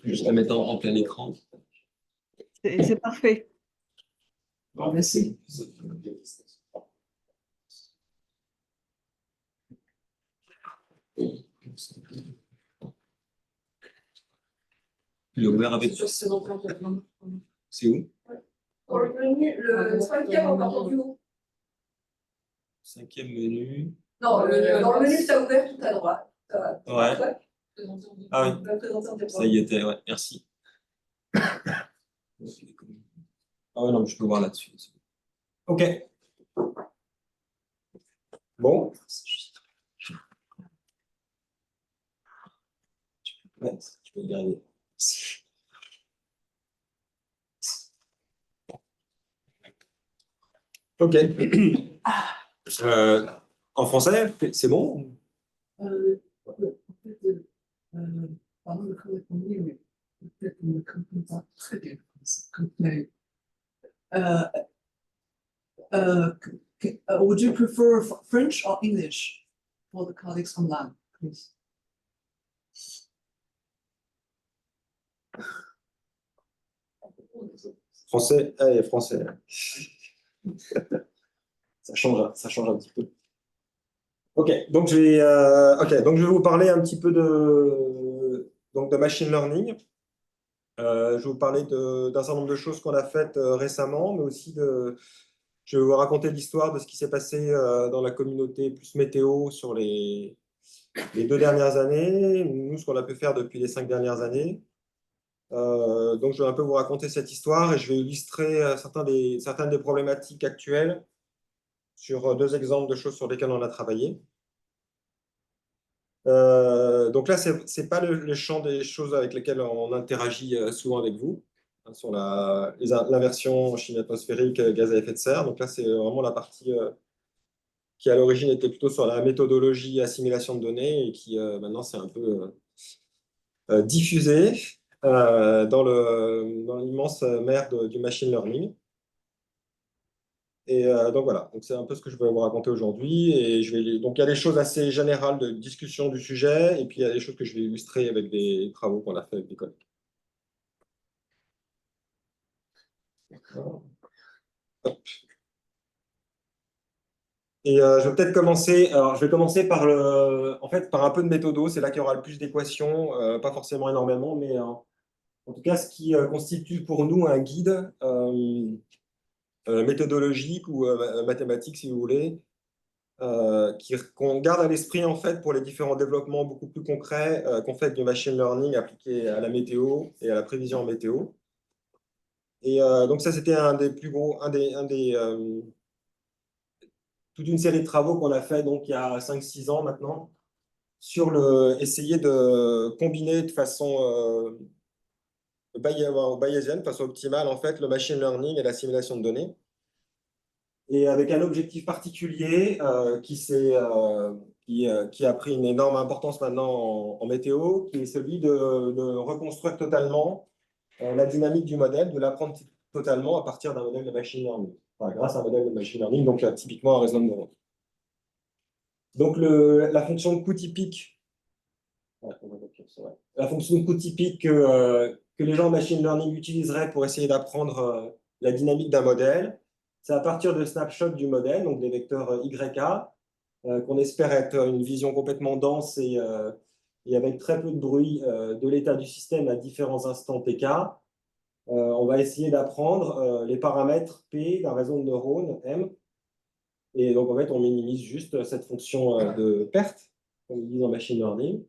Juste la mettre en plein écran. C'est parfait. Bon, merci. Il est ouvert avec. C'est où? Dans le menu, le cinquième en partant du haut. Cinquième menu. Non, dans le menu, ça a ouvert tout à droite. Ouais. Ah oui. Ça y était, ouais. Merci. Ah ouais, non, mais je peux voir là-dessus. Ok. Bon. Ouais, je peux regarder. Ok. En français, c'est bon? Pardon de répondre, mais peut-être qu'on ne comprend pas très bien complet. Would you prefer French or English for the colleagues online, please? Français, allez, français. Ça change un petit peu. Ok, donc je vais vous parler un petit peu de machine learning. Je vais vous parler d'un certain nombre de choses qu'on a faites récemment, mais aussi je vais vous raconter l'histoire de ce qui s'est passé dans la communauté plus météo sur les 2 dernières années, nous, ce qu'on a pu faire depuis les 5 dernières années. Donc, je vais un peu vous raconter cette histoire et je vais illustrer certaines des problématiques actuelles sur 2 exemples de choses sur lesquelles on a travaillé. Donc là, ce n'est pas le champ des choses avec lesquelles on interagit souvent avec vous, hein, sur l'inversion chimie atmosphérique, gaz à effet de serre. Donc là, c'est vraiment la partie qui, à l'origine, était plutôt sur la méthodologie assimilation de données et qui, maintenant, c'est un peu diffusée dans l'immense mer du machine learning. Et donc voilà, donc c'est un peu ce que je vais vous raconter aujourd'hui. Donc il y a des choses assez générales de discussion du sujet, et puis il y a des choses que je vais illustrer avec des travaux qu'on a fait avec des collègues. Hop. Et je vais peut-être commencer. Alors je vais commencer par par un peu de méthodo. C'est là qu'il y aura le plus d'équations, pas forcément énormément, mais en tout cas ce qui constitue pour nous un guide méthodologique ou mathématique si vous voulez. Qu'on garde à l'esprit en fait pour les différents développements beaucoup plus concrets qu'on fait du machine learning appliqué à la météo et à la prévision en météo. Et donc ça, c'était un des plus gros, toute une série de travaux qu'on a fait donc il y a 5-6 ans maintenant sur essayer de combiner de façon bayésienne, de façon optimale en fait le machine learning et la simulation de données. Et avec un objectif particulier qui a pris une énorme importance maintenant en météo, qui est celui de reconstruire totalement la dynamique du modèle, de l'apprendre totalement à partir d'un modèle de machine learning. Enfin, grâce à un modèle de machine learning, donc typiquement un réseau de neurones. Donc la fonction de coût typique, la fonction de coût typique que les gens en machine learning utiliseraient pour essayer d'apprendre la dynamique d'un modèle, c'est à partir de snapshots du modèle, donc des vecteurs YK, qu'on espère être une vision complètement dense et avec très peu de bruit de l'état du système à différents instants TK. On va essayer d'apprendre les paramètres P d'un réseau de neurones M. Et donc, en fait, on minimise juste cette fonction de perte, comme ils disent en machine learning.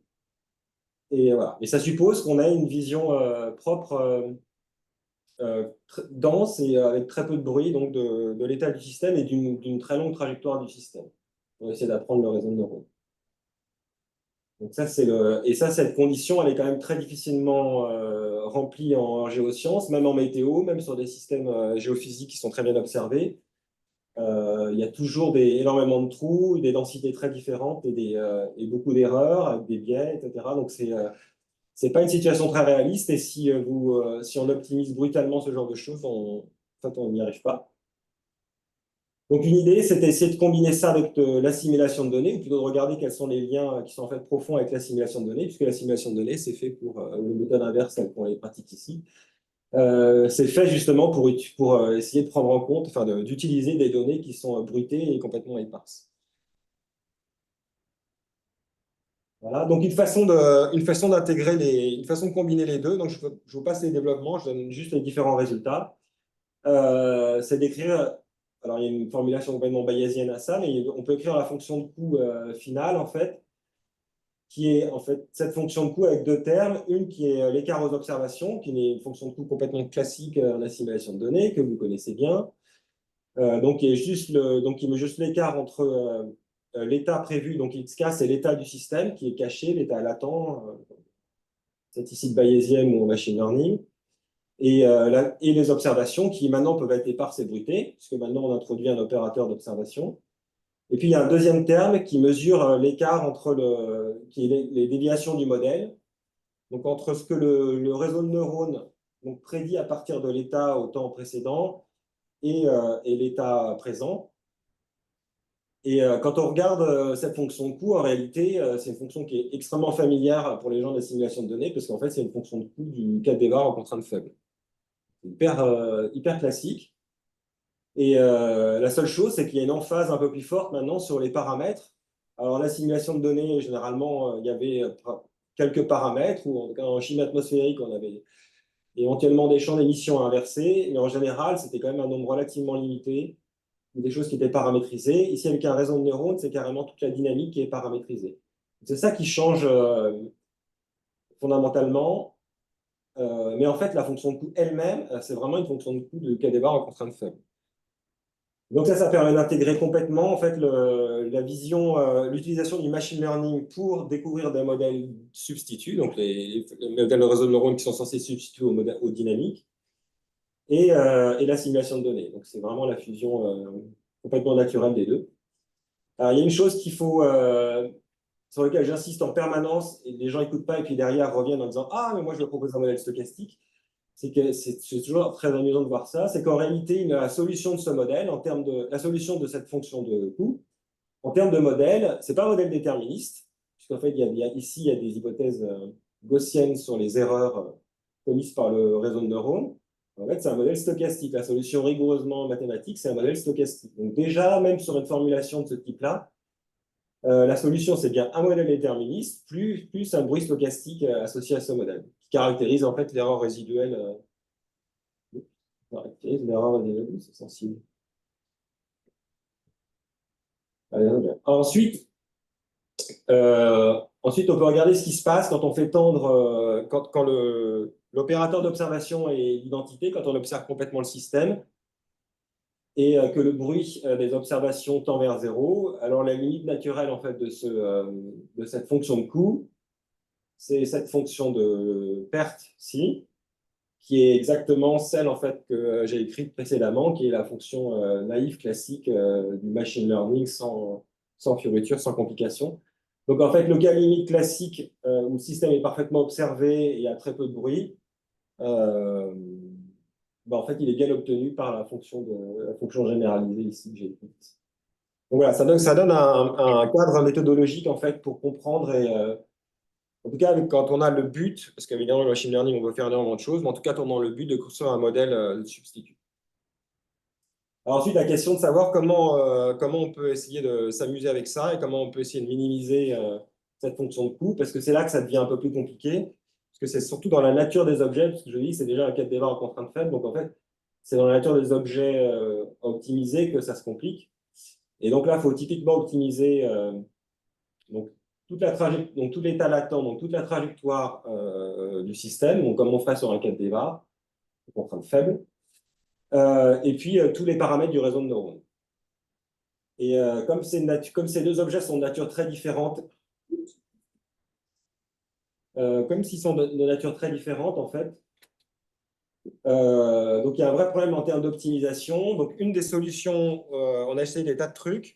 Et voilà. Et ça suppose qu'on ait une vision propre, dense et avec très peu de bruit donc de l'état du système et d'une très longue trajectoire du système. On va essayer d'apprendre le réseau de neurones. Donc ça, cette condition, elle est quand même très difficilement remplie en géosciences, même en météo, même sur des systèmes géophysiques qui sont très bien observés. Il y a toujours énormément de trous, des densités très différentes et beaucoup d'erreurs avec des biais, etc. Donc c'est pas une situation très réaliste, et si on optimise brutalement ce genre de choses, en fait, on n'y arrive pas. Donc, une idée, c'est d'essayer de combiner ça avec l'assimilation de données, ou plutôt de regarder quels sont les liens qui sont en fait profonds avec l'assimilation de données, puisque l'assimilation de données, c'est fait pour le méthode inverse, telle qu'on les pratique ici. C'est fait justement pour essayer de prendre en compte, enfin, d'utiliser des données qui sont bruitées et complètement éparses. Voilà, donc une façon d'intégrer une façon de combiner les deux. Donc, je vous passe les développements, je donne juste les différents résultats. C'est d'écrire, alors il y a une formulation complètement bayésienne à ça, mais on peut écrire la fonction de coût finale, en fait, qui est en fait cette fonction de coût avec deux termes. Une qui est l'écart aux observations, qui est une fonction de coût complètement classique en assimilation de données, que vous connaissez bien. Donc, il met juste l'écart entre l'état prévu, donc XK, c'est l'état du système qui est caché, l'état latent, statistique bayésienne ou machine learning, et les observations qui maintenant peuvent être éparses et bruitées, puisque maintenant on introduit un opérateur d'observation. Et puis il y a un deuxième terme qui mesure l'écart entre qui est les déviations du modèle, donc entre ce que le réseau de neurones donc, prédit à partir de l'état au temps précédent et l'état présent. Et quand on regarde cette fonction de coût, en réalité, c'est une fonction qui est extrêmement familière pour les gens de la simulation de données, parce qu'en fait, c'est une fonction de coût du 4D bar en contrainte faible. Hyper classique. Et la seule chose, c'est qu'il y a une emphase un peu plus forte maintenant sur les paramètres. Alors, la simulation de données, généralement, il y avait quelques paramètres, ou en tout cas en chimie atmosphérique, on avait éventuellement des champs d'émission inversés, mais en général, c'était quand même un nombre relativement limité, des choses qui étaient paramétrisées. Ici, avec un réseau de neurones, c'est carrément toute la dynamique qui est paramétrisée. C'est ça qui change fondamentalement. Mais en fait, la fonction de coût elle-même, c'est vraiment une fonction de coût de KdBar en contrainte faible. Donc ça permet d'intégrer complètement en fait, la vision, l'utilisation du machine learning pour découvrir des modèles substituts, donc les modèles de réseau de neurones qui sont censés substituer aux dynamiques, et la simulation de données. Donc c'est vraiment la fusion complètement naturelle des deux. Alors, il y a une chose sur laquelle j'insiste en permanence, et les gens n'écoutent pas, et puis derrière reviennent en disant « Ah, mais moi je vais proposer un modèle stochastique », c'est toujours très amusant de voir ça, c'est qu'en réalité, la solution de ce modèle, la solution de cette fonction de coût, en termes de modèle, ce n'est pas un modèle déterministe, puisqu'en fait, ici, il y a des hypothèses gaussiennes sur les erreurs commises par le réseau de neurones. En fait, c'est un modèle stochastique. La solution rigoureusement mathématique, c'est un modèle stochastique. Donc déjà, même sur une formulation de ce type-là, la solution, c'est bien un modèle déterministe, plus un bruit stochastique associé à ce modèle, qui caractérise en fait l'erreur résiduelle. C'est sensible. Ensuite, on peut regarder ce qui se passe quand on fait tendre, quand l'opérateur d'observation est l'identité, quand on observe complètement le système, et que le bruit des observations tend vers 0. Alors, la limite naturelle en fait, de cette fonction de coût, c'est cette fonction de perte ci, qui est exactement celle en fait, que j'ai écrite précédemment, qui est la fonction naïve classique du machine learning sans fioriture, sans complication. Donc, en fait, le cas limite classique où le système est parfaitement observé et il y a très peu de bruit, en fait, il est bien obtenu par la fonction généralisée ici que j'ai écrite. Donc voilà, ça donne un cadre méthodologique en fait pour comprendre et en tout cas quand on a le but, parce qu'évidemment le machine learning on veut faire énormément de choses, mais en tout cas on a le but de construire un modèle de substitut. Alors ensuite la question de savoir comment on peut essayer de s'amuser avec ça et comment on peut essayer de minimiser cette fonction de coût, parce que c'est là que ça devient un peu plus compliqué. Parce que c'est surtout dans la nature des objets, parce que je dis c'est déjà un 4D en contrainte faible, donc en fait, c'est dans la nature des objets optimisés que ça se complique. Et donc là, il faut typiquement optimiser donc, tout l'état latent, donc toute la trajectoire du système, donc comme on ferait sur un 4D bar, contrainte faible, et puis tous les paramètres du réseau de neurones. Et comme ces deux objets sont de nature très différente, comme s'ils sont de nature très différente, en fait, donc il y a un vrai problème en termes d'optimisation. Donc une des solutions, on a essayé des tas de trucs.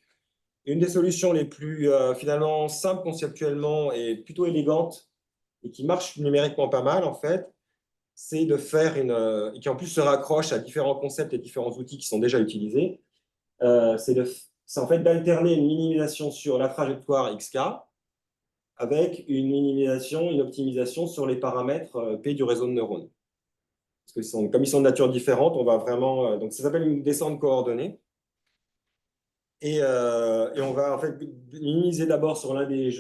Une des solutions les plus finalement simples conceptuellement et plutôt élégantes et qui marche numériquement pas mal, en fait, c'est de faire et qui en plus se raccroche à différents concepts et différents outils qui sont déjà utilisés, c'est en fait d'alterner une minimisation sur la trajectoire xk avec une minimisation, une optimisation sur les paramètres P du réseau de neurones. Parce que comme ils sont de nature différente, on va vraiment... donc ça s'appelle une descente coordonnée. Et on va en fait minimiser d'abord sur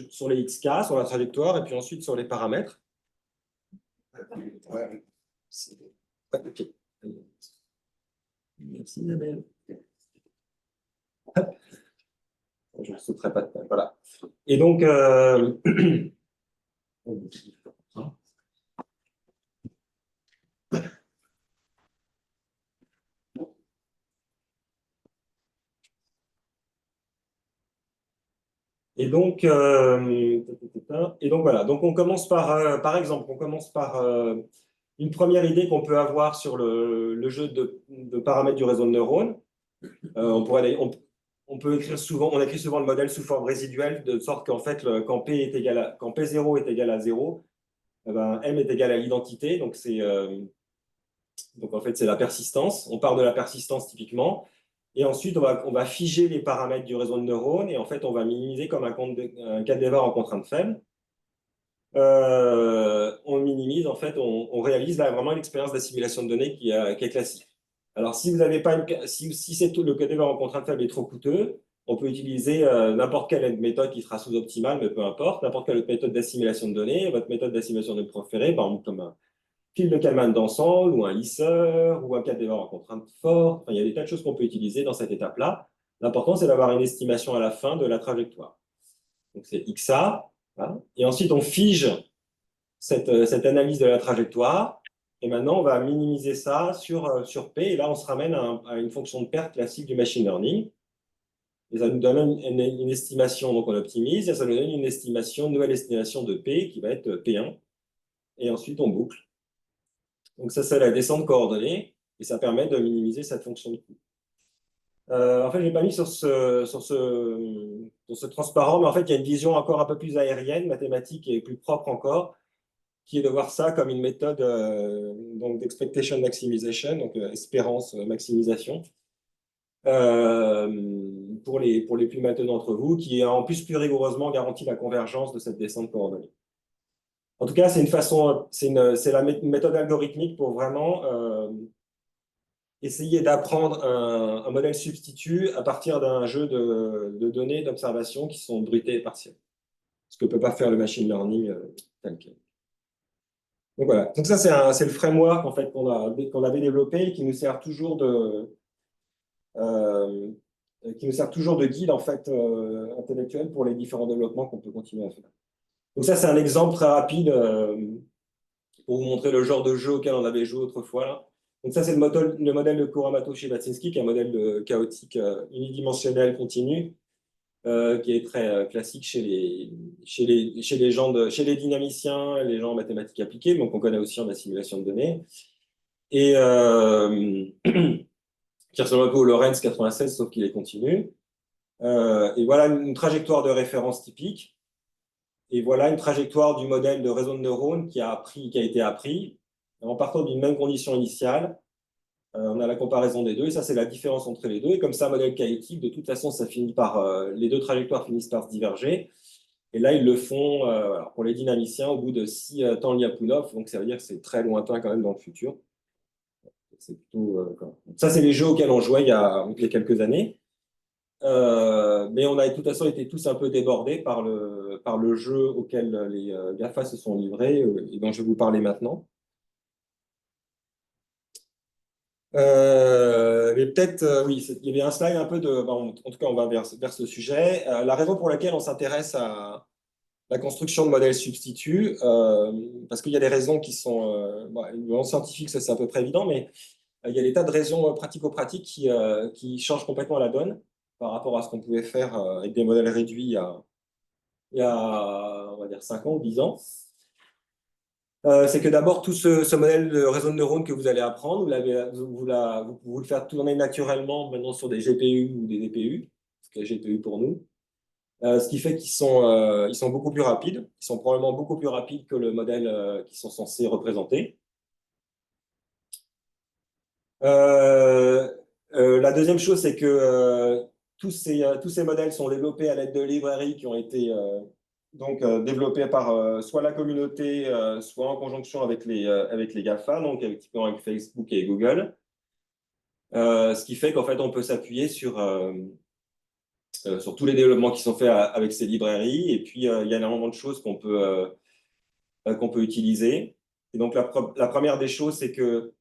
sur les xk, sur la trajectoire, et puis ensuite sur les paramètres. Ouais. Ok. Merci Isabelle. Je ne sauterai pas de temps. Voilà. Et donc, voilà. Donc on commence par exemple, on commence par une première idée qu'on peut avoir sur le jeu de paramètres du réseau de neurones. On peut écrire souvent, on écrit souvent le modèle sous forme résiduelle, de sorte qu'en fait, quand P0 est égal à 0, eh ben, M est égal à l'identité. Donc en fait, c'est la persistance. On part de la persistance typiquement. Et ensuite, on va figer les paramètres du réseau de neurones et en fait, on va minimiser comme un cadévar en contrainte faible. On minimise, en fait, on réalise là, vraiment une expérience d'assimilation de données qui est classique. Alors, si vous n'avez pas si le cadévar en contrainte faible est trop coûteux, on peut utiliser n'importe quelle méthode qui sera sous-optimale, mais peu importe, n'importe quelle autre méthode d'assimilation de données, votre méthode d'assimilation de données préférée, par exemple comme un fil de Kalman d'ensemble, ou un lisseur, ou un cadévar en contrainte forte. Enfin, il y a des tas de choses qu'on peut utiliser dans cette étape-là. L'important, c'est d'avoir une estimation à la fin de la trajectoire. Donc, c'est XA. Voilà. Et ensuite, on fige cette analyse de la trajectoire. Et maintenant, on va minimiser ça sur P. Et là, on se ramène à une fonction de perte classique du machine learning. Et ça nous donne une estimation, donc on optimise, et ça nous donne une nouvelle estimation de P qui va être P1. Et ensuite, on boucle. Donc ça, c'est la descente coordonnée, et ça permet de minimiser cette fonction de coût. En fait, je n'ai pas mis sur ce transparent, mais en fait, il y a une vision encore un peu plus aérienne, mathématique et plus propre encore, qui est de voir ça comme une méthode d'expectation maximization, donc espérance maximisation, pour les plus matheux d'entre vous, qui en plus rigoureusement garantit la convergence de cette descente coordonnée. En tout cas, c'est la méthode algorithmique pour vraiment essayer d'apprendre un modèle substitut à partir d'un jeu de données d'observation qui sont brutées et partielles. Ce que ne peut pas faire le machine learning tel quel. Donc voilà. Donc ça, c'est le framework en fait, qu'on avait développé et qui nous sert toujours de guide en fait, intellectuel pour les différents développements qu'on peut continuer à faire. Donc ça, c'est un exemple très rapide pour vous montrer le genre de jeu auquel on avait joué autrefois. Là. Donc ça, c'est le modèle de Kuramato-Shibatinsky, qui est un modèle chaotique unidimensionnel continu, qui est très classique chez les dynamiciens, les gens en mathématiques appliquées, donc on connaît aussi en assimilation de données. Et qui ressemble un peu au Lorenz 96, sauf qu'il est continu. Et voilà une trajectoire de référence typique. Et voilà une trajectoire du modèle de réseau de neurones qui a été appris en partant d'une même condition initiale. On a la comparaison des deux, et ça, c'est la différence entre les deux. Et comme c'est un modèle chaotique, de toute façon, les deux trajectoires finissent par se diverger. Et là, ils le font pour les dynamiciens au bout de 6 temps Lyapunov, donc ça veut dire que c'est très lointain quand même dans le futur. Ça, c'est les jeux auxquels on jouait il y a quelques années. Mais on a de toute façon été tous un peu débordés par le jeu auquel les GAFA se sont livrés et dont je vais vous parler maintenant. Mais peut-être, oui, il y avait un slide un peu en tout cas, on va vers ce sujet. La raison pour laquelle on s'intéresse à la construction de modèles substituts, parce qu'il y a des raisons qui sont, en scientifique, ça c'est à peu près évident, mais il y a des tas de raisons pratico-pratiques qui changent complètement la donne par rapport à ce qu'on pouvait faire avec des modèles réduits il y a on va dire 5 ans ou 10 ans. C'est que d'abord, tout ce modèle de réseau de neurones que vous allez apprendre, vous le faire tourner naturellement maintenant sur des GPU ou des DPU, ce qui est GPU pour nous. Ce qui fait qu'ils sont beaucoup plus rapides. Ils sont probablement beaucoup plus rapides que le modèle qu'ils sont censés représenter. La deuxième chose, c'est que tous ces modèles sont développés à l'aide de librairies qui ont été développées par soit la communauté, soit en conjonction avec les GAFA, donc typiquement avec Facebook et Google. Ce qui fait qu'en fait, on peut s'appuyer sur tous les développements qui sont faits avec ces librairies. Et puis, il y a énormément de choses qu'on peut utiliser. Et donc, la première des choses, c'est que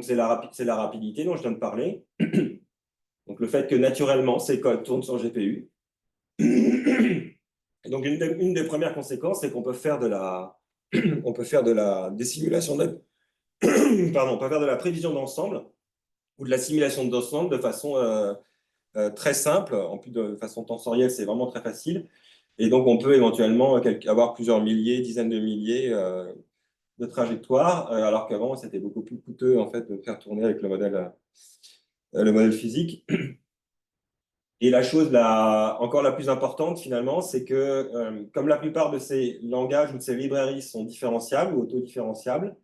c'est la rapidité dont je viens de parler. Donc, le fait que naturellement, ces codes tournent sur GPU. Et donc, une des premières conséquences, c'est qu'on peut faire des simulations pardon, on peut faire de la prévision d'ensemble ou de la simulation d'ensemble de façon très simple. En plus de façon tensorielle, c'est vraiment très facile. Et donc, on peut éventuellement avoir plusieurs milliers, dizaines de milliers de trajectoires, alors qu'avant, c'était beaucoup plus coûteux en fait, de faire tourner avec le modèle physique. Et la chose encore la plus importante, finalement, c'est que comme la plupart de ces langages ou de ces librairies sont différenciables ou autodifferenciables,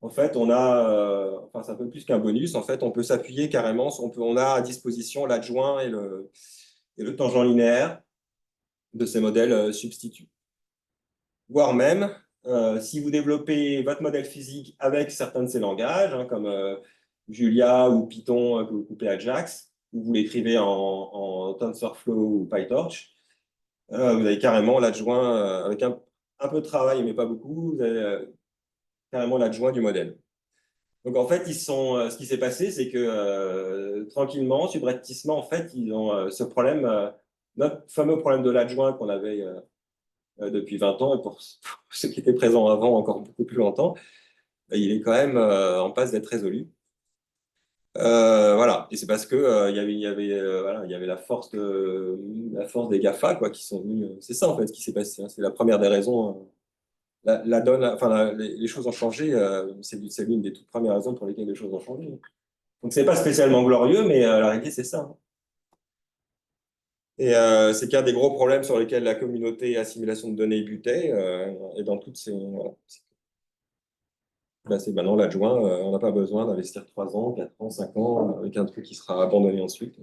en fait, on a, enfin, c'est un peu plus qu'un bonus, en fait, on peut s'appuyer carrément, on a à disposition l'adjoint et le tangent linéaire de ces modèles substituts. Voire même, si vous développez votre modèle physique avec certains de ces langages, hein, comme Julia ou Python que vous coupez à Jax, ou vous l'écrivez en TensorFlow ou PyTorch, vous avez carrément l'adjoint, avec un peu de travail, mais pas beaucoup, vous avez carrément l'adjoint du modèle. Donc en fait, ce qui s'est passé, c'est que tranquillement, subrepticement, en fait, ils ont ce problème, notre fameux problème de l'adjoint qu'on avait depuis 20 ans, et pour ceux qui étaient présents avant encore beaucoup plus longtemps, il est quand même en passe d'être résolu. Voilà, et c'est parce que voilà, il y avait la force des GAFA quoi, qui sont venus. C'est ça en fait ce qui s'est passé. Hein, c'est la première des raisons. La donne, enfin, les choses ont changé. C'est l'une des toutes premières raisons pour lesquelles les choses ont changé. Donc c'est pas spécialement glorieux, mais la réalité c'est ça. Hein. Et c'est qu'un des gros problèmes sur lesquels la communauté assimilation de données butait, et dans toutes ces. Voilà. C'est maintenant l'adjoint, on n'a pas besoin d'investir 3 ans, 4 ans, 5 ans avec un truc qui sera abandonné ensuite.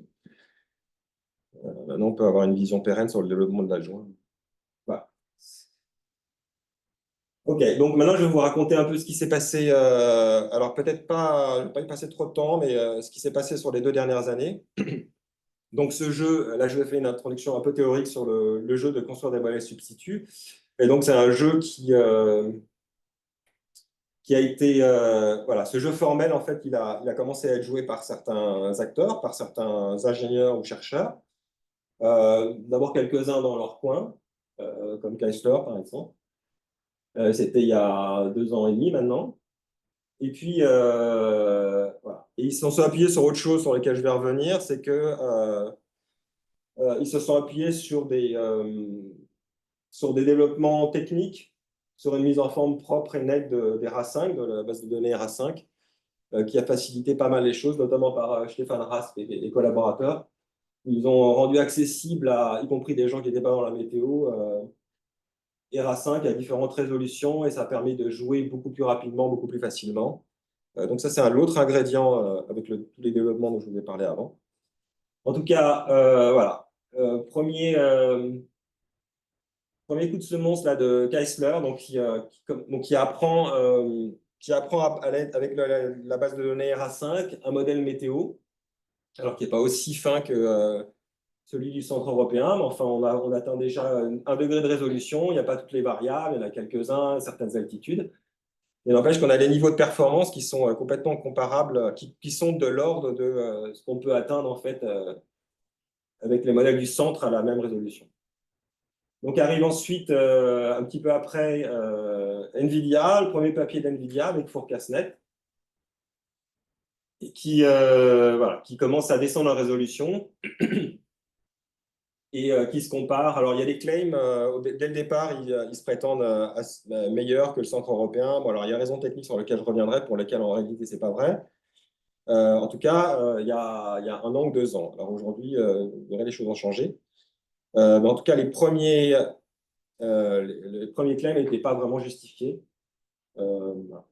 Maintenant, on peut avoir une vision pérenne sur le développement de l'adjoint. Voilà. Ok, donc maintenant je vais vous raconter un peu ce qui s'est passé. Alors peut-être pas, je vais pas y passer trop de temps, mais ce qui s'est passé sur les 2 dernières années. Donc ce jeu, là je vais faire une introduction un peu théorique sur le jeu de construire des modèles substituts. Et donc c'est un jeu qui a été, voilà, ce jeu formel, en fait, il a commencé à être joué par certains acteurs, par certains ingénieurs ou chercheurs. D'abord quelques-uns dans leur coin, comme Keisler, par exemple. C'était il y a 2 ans et demi maintenant. Et puis, voilà. Et ils se sont appuyés sur autre chose sur lequel je vais revenir, c'est que ils se sont appuyés sur des développements techniques, sur une mise en forme propre et nette des RA5, de la base de données RA5, qui a facilité pas mal les choses, notamment par Stéphane Rasp et les collaborateurs. Ils ont rendu accessible, y compris des gens qui n'étaient pas dans la météo, RA5 à différentes résolutions, et ça a permis de jouer beaucoup plus rapidement, beaucoup plus facilement. Donc ça, c'est un autre ingrédient avec tous les développements dont je vous ai parlé avant. En tout cas, voilà. Premier coup de semonce là, de Keisler, donc, qui apprend avec la base de données RA5 un modèle météo, alors qui n'est pas aussi fin que celui du centre européen, mais enfin, on atteint déjà un degré de résolution, il n'y a pas toutes les variables, il y en a quelques-uns, certaines altitudes. Il n'empêche qu'on a des niveaux de performance qui sont complètement comparables, qui sont de l'ordre de ce qu'on peut atteindre en fait avec les modèles du centre à la même résolution. Donc arrive ensuite, un petit peu après, NVIDIA, le premier papier d'NVIDIA avec Forecastnet, et qui commence à descendre en résolution et qui se compare. Alors il y a des claims, dès le départ, ils se prétendent meilleurs que le centre européen. Bon, alors il y a raisons techniques sur lesquelles je reviendrai, pour lesquelles en réalité, ce n'est pas vrai. En tout cas, il y a 1 an ou 2 ans. Alors aujourd'hui, les choses ont changé. Mais en tout cas, les premiers claims n'étaient pas vraiment justifiés. Voilà.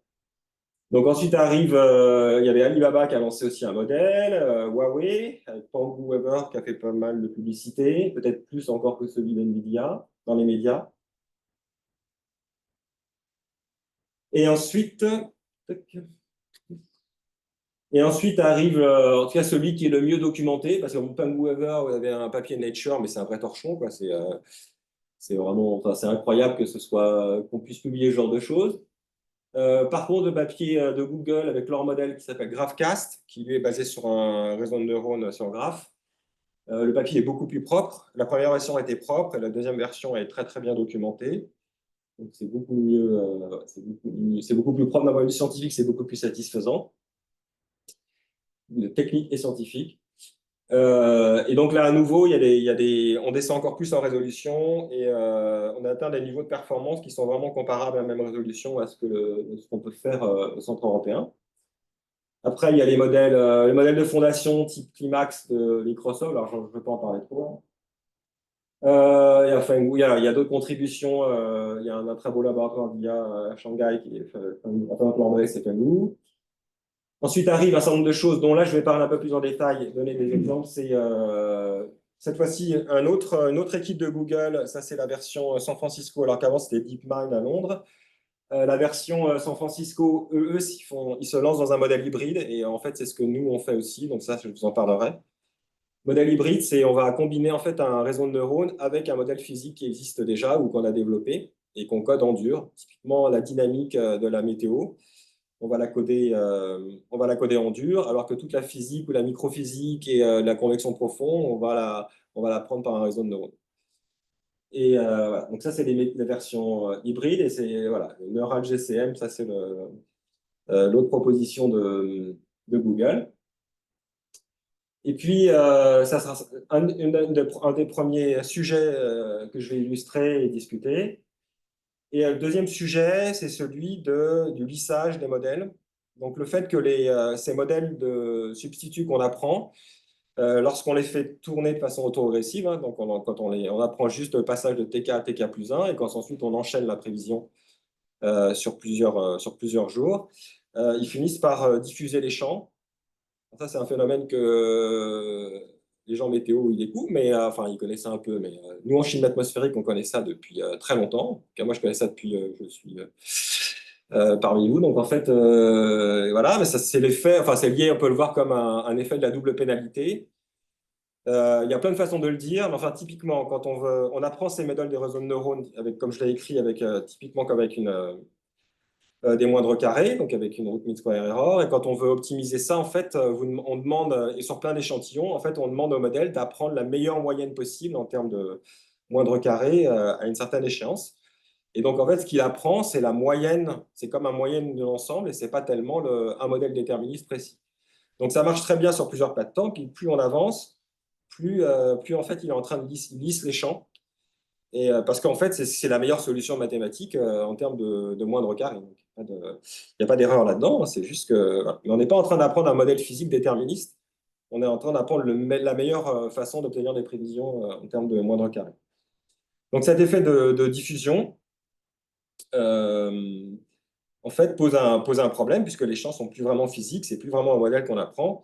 Donc ensuite arrive, il y avait Alibaba qui a lancé aussi un modèle, Huawei, avec Pangu Weber qui a fait pas mal de publicité, peut-être plus encore que celui d'NVIDIA dans les médias. Et ensuite, arrive, en tout cas, celui qui est le mieux documenté, parce que Pangu Weber, vous avez un papier Nature, mais c'est un vrai torchon, quoi. C'est vraiment, enfin, c'est incroyable que ce soit, qu'on puisse publier ce genre de choses. Par contre, le papier de Google avec leur modèle qui s'appelle GraphCast, qui lui est basé sur un réseau de neurones sur graph, le papier est beaucoup plus propre. La première version était propre et la deuxième version est très très bien documentée. Donc c'est beaucoup mieux, c'est beaucoup plus propre d'un point de vue scientifique, c'est beaucoup plus satisfaisant, technique et scientifique. Et donc là, à nouveau, on descend encore plus en résolution et on atteint des niveaux de performance qui sont vraiment comparables à la même résolution à ce qu'on peut faire au centre européen. Après, il y a les modèles de fondation type Climax de Microsoft. Alors, je ne veux pas en parler trop. Enfin, il y a d'autres contributions. Il y a un très beau laboratoire d'IA à Shanghai qui est fait, c'est fait nous. Ensuite arrive un certain nombre de choses dont là, je vais parler un peu plus en détail, donner des exemples. C'est cette fois-ci une autre équipe de Google. Ça, c'est la version San Francisco, alors qu'avant, c'était DeepMind à Londres. La version San Francisco, eux, ils se lancent dans un modèle hybride. Et en fait, c'est ce que nous, on fait aussi. Donc ça, je vous en parlerai. Modèle hybride, c'est on va combiner en fait un réseau de neurones avec un modèle physique qui existe déjà ou qu'on a développé et qu'on code en dur. Typiquement, la dynamique de la météo, on va la coder en dur, alors que toute la physique ou la microphysique et la convection profonde, on va la prendre par un réseau de neurones. Et voilà. Donc ça, c'est les versions hybrides et c'est voilà, le Neural GCM, ça c'est l'autre proposition de Google. Et puis, ça sera un des premiers sujets que je vais illustrer et discuter. Et le deuxième sujet, c'est celui du lissage des modèles. Donc, le fait que ces modèles de substituts qu'on apprend, lorsqu'on les fait tourner de façon autorégressive, hein, donc quand on apprend juste le passage de TK à TK plus 1, et quand ensuite on enchaîne la prévision sur plusieurs jours, ils finissent par diffuser les champs. Ça, c'est un phénomène que les gens météo, ils découvrent, mais enfin, ils connaissent ça un peu. Mais nous, en chimie atmosphérique, on connaît ça depuis très longtemps. Moi, je connais ça depuis je suis parmi vous. Donc, en fait, voilà, mais ça, c'est l'effet, enfin, c'est lié, on peut le voir comme un effet de la double pénalité. Il y a plein de façons de le dire, mais enfin, typiquement, quand on apprend ces modèles des réseaux de neurones, avec, comme je l'ai écrit, typiquement comme avec des moindres carrés, donc avec une root mean square error. Et quand on veut optimiser ça, en fait, on demande, et sur plein d'échantillons, en fait, on demande au modèle d'apprendre la meilleure moyenne possible en termes de moindre carré à une certaine échéance. Et donc, en fait, ce qu'il apprend, c'est la moyenne, c'est comme une moyenne de l'ensemble, et c'est pas tellement un modèle déterministe précis. Donc, ça marche très bien sur plusieurs plats de temps, puis plus on avance, plus en fait, il est en train de lisse les champs. Et, parce qu'en fait, c'est la meilleure solution mathématique en termes de moindre carré. Il n'y a pas d'erreur là-dedans. Hein, c'est juste que, voilà. Mais on n'est pas en train d'apprendre un modèle physique déterministe. On est en train d'apprendre la meilleure façon d'obtenir des prévisions en termes de moindre carré. Donc cet effet de diffusion, euh, en fait, pose un problème puisque les champs sont plus vraiment physiques. C'est plus vraiment un modèle qu'on apprend.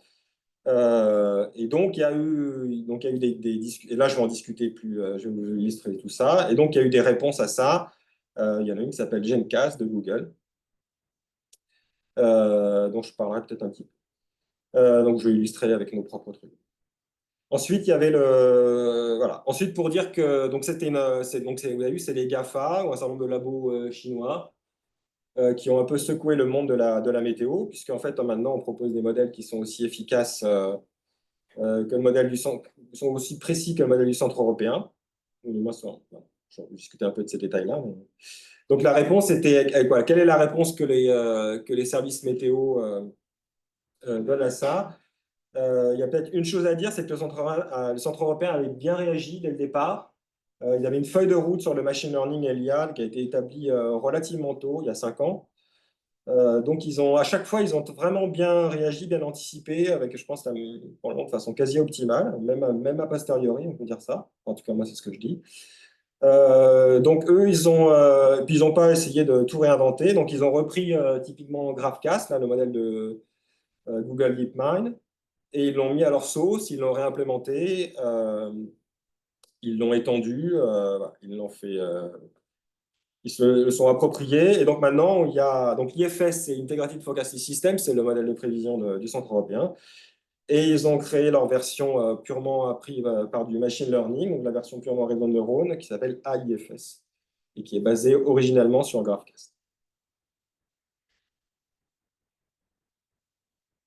Et donc, il y a eu des discussions. Et là, je vais en discuter plus, je vais vous illustrer tout ça. Et donc, il y a eu des réponses à ça. Il y en a une qui s'appelle Gemcast de Google, dont je parlerai peut-être un petit peu. Donc, je vais illustrer avec nos propres trucs. Ensuite, il y avait voilà. Ensuite, pour dire que donc vous avez vu, c'est les GAFA ou un certain nombre de labos chinois qui ont un peu secoué le monde de la météo, puisqu'en fait, maintenant, on propose des modèles qui sont aussi efficaces que le modèle du centre, sont aussi précis que le modèle du centre européen. Moi, je vais discuter un peu de ces détails-là. Mais... Donc la réponse était quoi? Quelle est la réponse que les services météo donnent à ça? Il y a peut-être une chose à dire, c'est que le centre européen avait bien réagi dès le départ. Il y avait une feuille de route sur le machine learning et l'IA qui a été établie relativement tôt, il y a 5 ans. Donc, à chaque fois, ils ont vraiment bien réagi, bien anticipé, avec, je pense, de façon quasi optimale, même a posteriori, on peut dire ça. En tout cas, moi, c'est ce que je dis. Donc eux, puis ils n'ont pas essayé de tout réinventer. Donc ils ont repris typiquement GraphCast, là, le modèle de Google DeepMind, et ils l'ont mis à leur sauce, ils l'ont réimplémenté, ils l'ont étendu, voilà, ils l'ont fait, ils se le sont appropriés. Et donc maintenant, il y a donc l'IFS, c'est Integrated Forecasting System, c'est le modèle de prévision du Centre européen. Et ils ont créé leur version purement apprise par du machine learning, donc la version purement réseau de neurones, qui s'appelle AIFS, et qui est basée originellement sur GraphCast.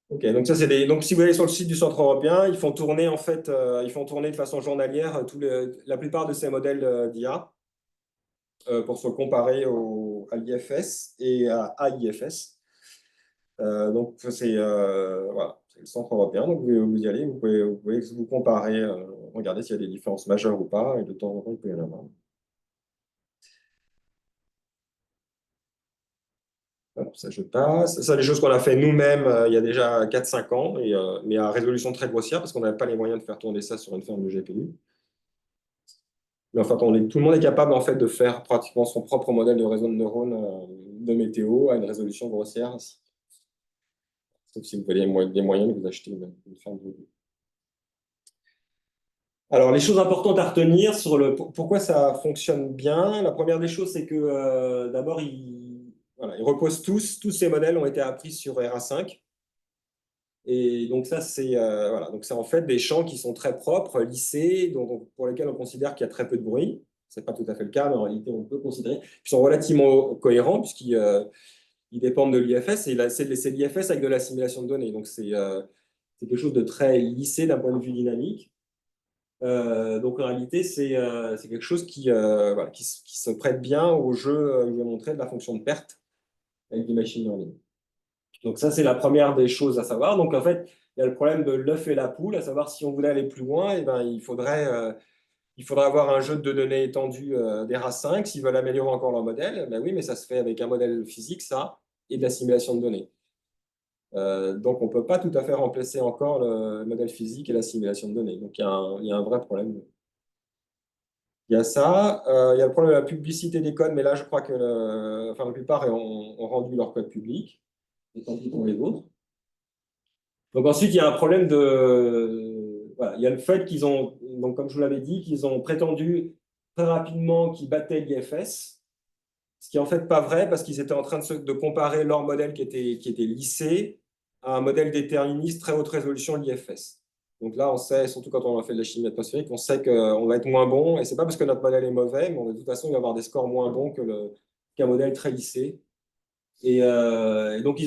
Ok, donc ça c'est donc si vous allez sur le site du Centre européen, ils font tourner en fait, ils font tourner de façon journalière la plupart de ces modèles d'IA pour se comparer à l'IFS et à AIFS. Donc c'est voilà, c'est le Centre européen, donc vous y allez, vous pouvez vous comparer, regarder s'il y a des différences majeures ou pas, et de temps en temps il peut y en avoir. Alors, ça, je passe. Ça, des choses qu'on a fait nous-mêmes il y a déjà 4-5 ans, mais à résolution très grossière, parce qu'on n'avait pas les moyens de faire tourner ça sur une ferme de GPU. Mais en fait, tout le monde est capable en fait, de faire pratiquement son propre modèle de réseau de neurones de météo à une résolution grossière. Sauf si vous avez des moyens de vous acheter une ferme de GPU. Alors, les choses importantes à retenir sur pourquoi ça fonctionne bien. La première des choses, c'est que d'abord, voilà, ils reposent tous ces modèles ont été appris sur RA5. Et donc ça, c'est voilà. Donc c'est en fait des champs qui sont très propres, lissés, pour lesquels on considère qu'il y a très peu de bruit. Ce n'est pas tout à fait le cas, mais en réalité, on peut considérer qu'ils sont relativement cohérents puisqu'ils ils dépendent de l'IFS et c'est l'IFS avec de la simulation de données. Donc c'est quelque chose de très lissé d'un point de vue dynamique. Donc en réalité, c'est quelque chose voilà, qui se prête bien au jeu que je vais montrer de la fonction de perte avec du machine learning. Donc ça, c'est la première des choses à savoir. Donc en fait, il y a le problème de l'œuf et la poule, à savoir si on voulait aller plus loin, eh ben, il faudrait avoir un jeu de données étendu d'ERA5 s'ils veulent améliorer encore leur modèle. Ben oui, mais ça se fait avec un modèle physique, ça, et de la simulation de données. Donc on ne peut pas tout à fait remplacer encore le modèle physique et la simulation de données. Donc il y a un vrai problème. Il y a ça. Il y a le problème de la publicité des codes, mais là, je crois que enfin, la plupart ont rendu leur code public, et tant pis pour les autres. Donc ensuite, il y a un problème de... Voilà, il y a le fait qu'ils ont, donc comme je vous l'avais dit, qu'ils ont prétendu très rapidement qu'ils battaient l'IFS, ce qui est en fait pas vrai parce qu'ils étaient en train de comparer leur modèle qui était lissé à un modèle déterministe très haute résolution, l'IFS. Donc là, on sait, surtout quand on a fait de la chimie atmosphérique, on sait qu'on va être moins bon, et c'est pas parce que notre modèle est mauvais, mais de toute façon, il va avoir des scores moins bons qu'un modèle très lissé. Et donc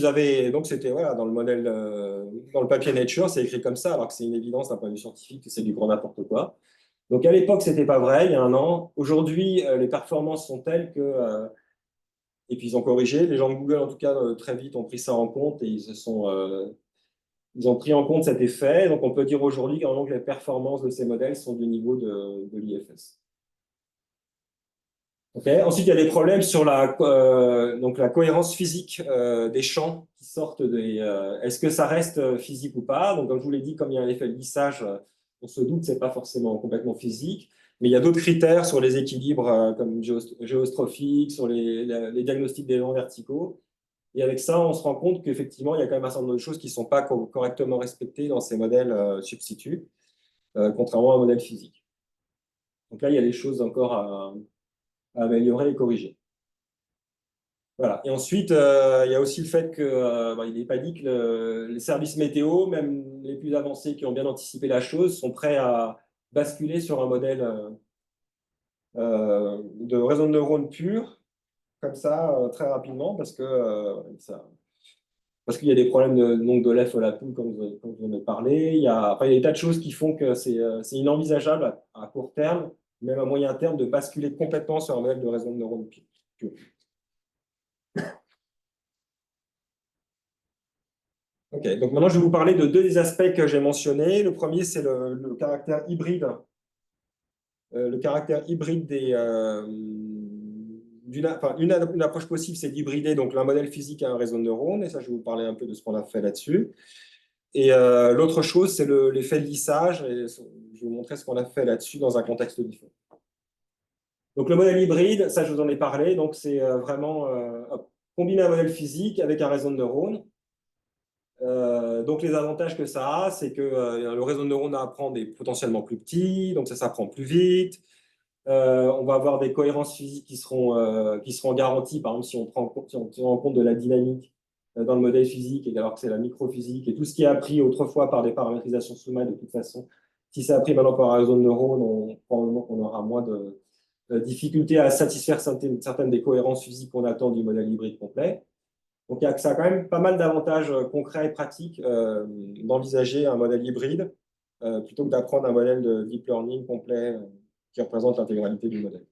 c'était voilà, dans le modèle, dans le papier Nature, c'est écrit comme ça, alors que c'est une évidence d'un point de vue scientifique que c'est du grand n'importe quoi. Donc à l'époque, c'était pas vrai, il y a un an. Aujourd'hui, les performances sont telles que, et puis ils ont corrigé. Les gens de Google, en tout cas, très vite, ont pris ça en compte et ils ont pris en compte cet effet. Donc on peut dire aujourd'hui que les performances de ces modèles sont du niveau de l'IFS. Okay. Ensuite, il y a des problèmes sur donc la cohérence physique des champs qui sortent des. Est-ce que ça reste physique ou pas? Donc, comme je vous l'ai dit, comme il y a un effet de lissage, on se doute que ce n'est pas forcément complètement physique. Mais il y a d'autres critères sur les équilibres comme géostrophiques, sur les diagnostics d'éléments verticaux. Et avec ça, on se rend compte qu'effectivement, il y a quand même un certain nombre de choses qui ne sont pas correctement respectées dans ces modèles substituts, contrairement à un modèle physique. Donc là, il y a des choses encore à améliorer et corriger. Voilà. Et ensuite, il y a aussi le fait qu'il n'est pas dit que les services météo, même les plus avancés qui ont bien anticipé la chose, sont prêts à basculer sur un modèle de réseau de neurones pur, comme ça, très rapidement, parce qu'il y a des problèmes de l'œuf à la poule, comme vous en avez parlé. Il y a des tas de choses qui font que c'est inenvisageable à court terme, même à moyen terme, de basculer complètement sur un modèle de réseau de neurones pur. Ok, donc maintenant je vais vous parler de deux des aspects que j'ai mentionnés. Le premier, c'est le caractère hybride. Le caractère hybride une approche possible, c'est d'hybrider donc un modèle physique à un réseau de neurones, et ça, je vais vous parler un peu de ce qu'on a fait là-dessus. Et l'autre chose, c'est l'effet de lissage, et je vais vous montrer ce qu'on a fait là-dessus dans un contexte différent. Donc, le modèle hybride, ça, je vous en ai parlé. Donc, c'est vraiment combiner un modèle physique avec un réseau de neurones. Donc, les avantages que ça a, c'est que le réseau de neurones à apprendre est potentiellement plus petit, donc ça s'apprend plus vite. On va avoir des cohérences physiques qui seront garanties, par exemple, si on tient en compte de la dynamique dans le modèle physique, alors que c'est la microphysique, et tout ce qui est appris autrefois par des paramétrisations sous-maths, de toute façon, si c'est appris maintenant par un réseau de neurones, probablement qu'on aura moins de difficultés à satisfaire certaines des cohérences physiques qu'on attend du modèle hybride complet. Donc, ça a quand même pas mal d'avantages concrets et pratiques d'envisager un modèle hybride plutôt que d'apprendre un modèle de deep learning complet qui représente l'intégralité du modèle.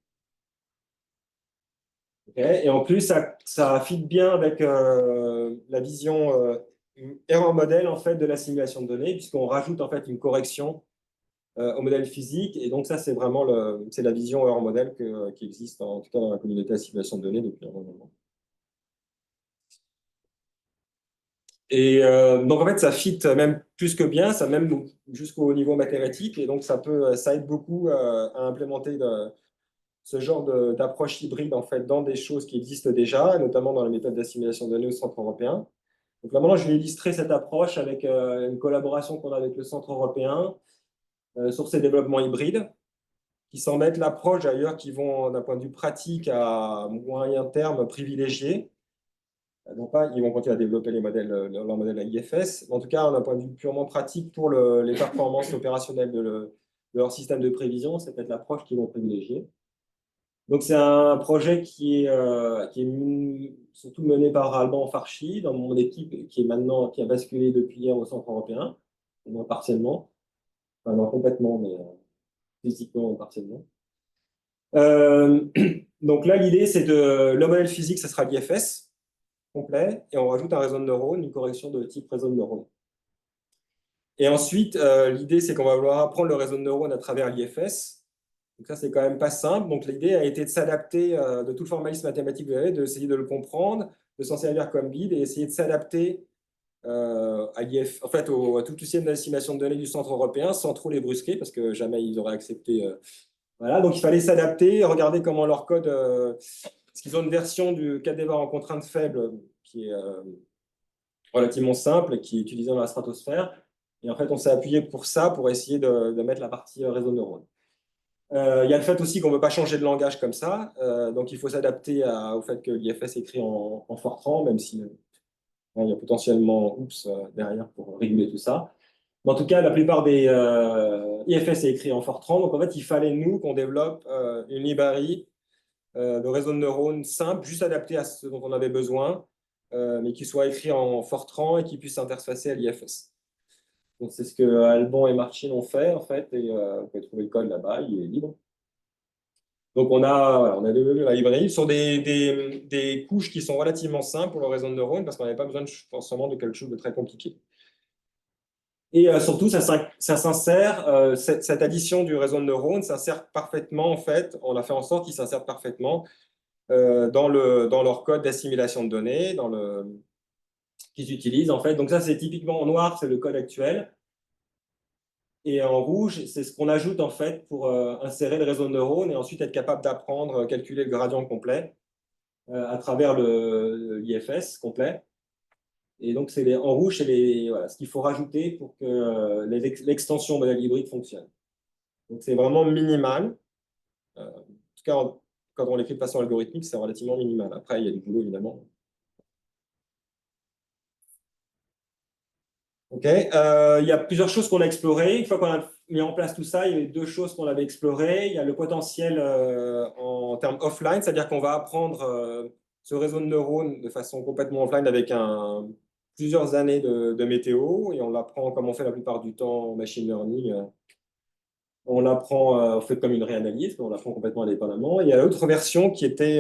Okay. Et en plus, ça fit bien avec la vision erreur modèle en fait, de la simulation de données, puisqu'on rajoute en fait une correction au modèle physique. Et donc, ça, c'est vraiment la vision erreur modèle qui existe, en tout cas dans la communauté de la simulation de données depuis un moment. Et donc, en fait, ça fit même plus que bien, ça même jusqu'au niveau mathématique. Et donc, ça aide beaucoup à implémenter ce genre d'approche hybride en fait, dans des choses qui existent déjà, notamment dans la méthode d'assimilation de données au Centre européen. Donc là, maintenant, je vais illustrer cette approche avec une collaboration qu'on a avec le Centre européen sur ces développements hybrides, qui semblent être l'approche d'ailleurs qui vont, d'un point de vue pratique à moyen terme, privilégier. Non pas, ils vont continuer à développer leur modèle à IFS. En tout cas, d'un point de vue purement pratique, pour les performances opérationnelles de leur système de prévision, c'est peut-être l'approche qu'ils vont privilégier. Donc, c'est un projet qui est surtout mené par Alban Farchi, dans mon équipe, qui a basculé depuis hier au Centre européen, au moins partiellement. Enfin, non, complètement, mais physiquement, partiellement. Donc là, l'idée, c'est le modèle physique, ça sera l'IFS complet, et on rajoute un réseau de neurones, une correction de type réseau de neurones. Et ensuite, l'idée, c'est qu'on va vouloir apprendre le réseau de neurones à travers l'IFS. Donc ça, c'est quand même pas simple. Donc l'idée a été de s'adapter de tout le formalisme mathématique que vous avez, d'essayer de le comprendre, de s'en servir comme guide et essayer de s'adapter à l'IF, en fait, à tout le système d'estimation de données du Centre européen sans trop les brusquer parce que jamais ils auraient accepté. Voilà, donc il fallait s'adapter, regarder comment leur code, parce qu'ils ont une version du 4D var en contrainte faible qui est relativement simple, qui est utilisée dans la stratosphère. Et en fait, on s'est appuyé pour ça, pour essayer de mettre la partie réseau de neurones. Il y a le fait aussi qu'on ne veut pas changer de langage comme ça, donc il faut s'adapter au fait que l'IFS est écrit en Fortran, même si il y a potentiellement derrière pour réguler tout ça. Mais en tout cas, la plupart des IFS est écrit en Fortran, donc en fait, il fallait nous qu'on développe une librairie de réseau de neurones simple, juste adapté à ce dont on avait besoin, mais qui soit écrit en Fortran et qui puisse s'interfacer à l'IFS. Donc c'est ce que Alban et Martin ont fait en fait, et vous pouvez trouver le code là-bas, il est libre. Donc, on a développé la librairie sur des couches qui sont relativement simples pour le réseau de neurones parce qu'on n'avait pas besoin forcément de quelque chose de très compliqué. Et surtout, ça s'insère, cette addition du réseau de neurones s'insère parfaitement, en fait, on a fait en sorte qu'ils s'insèrent parfaitement dans leur code d'assimilation de données, qu'ils utilisent, en fait. Donc, ça, c'est typiquement en noir, c'est le code actuel. Et en rouge, c'est ce qu'on ajoute en fait pour insérer le réseau de neurones et ensuite être capable d'apprendre, calculer le gradient complet à travers l'IFS complet. Et donc, en rouge, c'est ce qu'il faut rajouter pour que l'extension modèle hybride fonctionne. Donc, c'est vraiment minimal. En tout cas, quand on l'écrit de façon algorithmique, c'est relativement minimal. Après, il y a du boulot, évidemment. OK. Il y a plusieurs choses qu'on a explorées. Une fois qu'on a mis en place tout ça, il y a deux choses qu'on avait explorées. Il y a le potentiel en termes offline, c'est-à-dire qu'on va apprendre ce réseau de neurones de façon complètement offline avec plusieurs années de météo, et on l'apprend comme on fait la plupart du temps en machine learning. On l'apprend, on fait comme une réanalyse, on l'apprend complètement indépendamment. Il y a l'autre version qui est